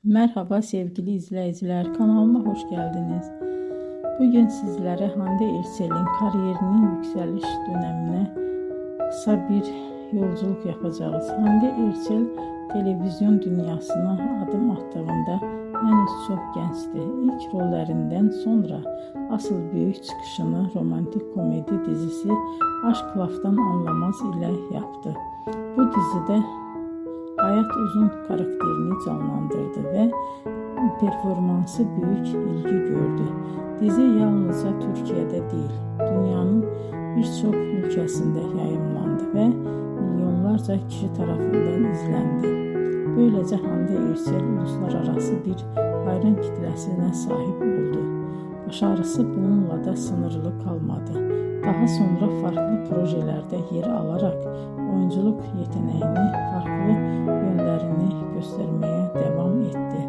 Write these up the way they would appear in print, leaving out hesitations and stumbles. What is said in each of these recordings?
Merhaba sevgili izleyiciler, kanalıma hoş geldiniz. Bugün sizlere Hande Erçel'in kariyerinin yükseliş dönemine kısa bir yolculuk yapacağız. Hande Erçel televizyon dünyasına adım attığında henüz çok gençti. İlk rollerinden sonra asıl büyük çıkışını romantik komedi dizisi Aşk Laftan Anlamaz ile yaptı. Bu dizide Hayat Uzun karakterini canlandırdı ve performansı büyük ilgi gördü. Dizi yalnızca Türkiye'de değil, dünyanın birçok ülkesinde yayımlandı ve milyonlarca kişi tarafından izlendi. Böylece Hande Erçel uluslararası bir hayran kitlesine sahip oldu. Başarısı bununla da sınırlı kalmadı. Daha sonra farklı projelerde yer alarak oyunculuk yeteneğini, farklı yönlerini göstermeye devam etti.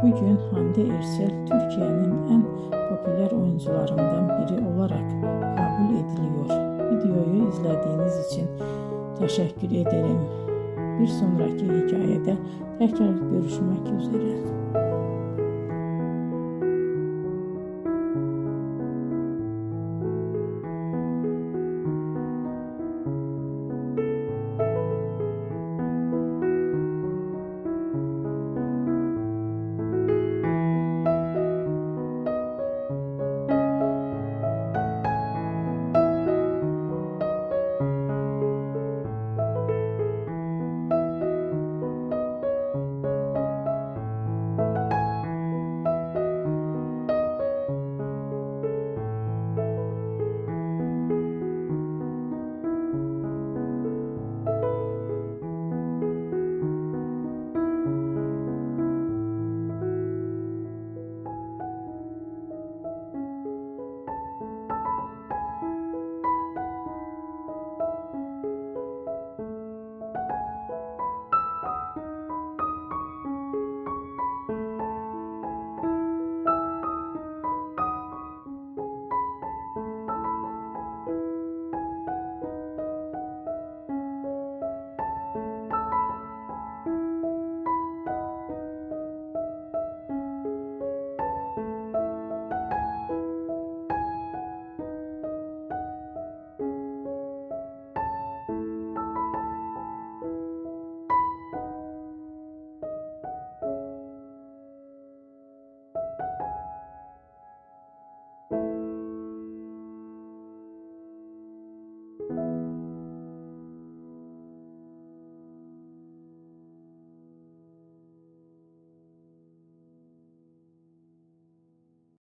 Bugün Hande Erçel Türkiye'nin en popüler oyuncularından biri olarak kabul ediliyor. Videoyu izlediğiniz için teşekkür ederim. Bir sonraki hikayede tekrar görüşmek üzere.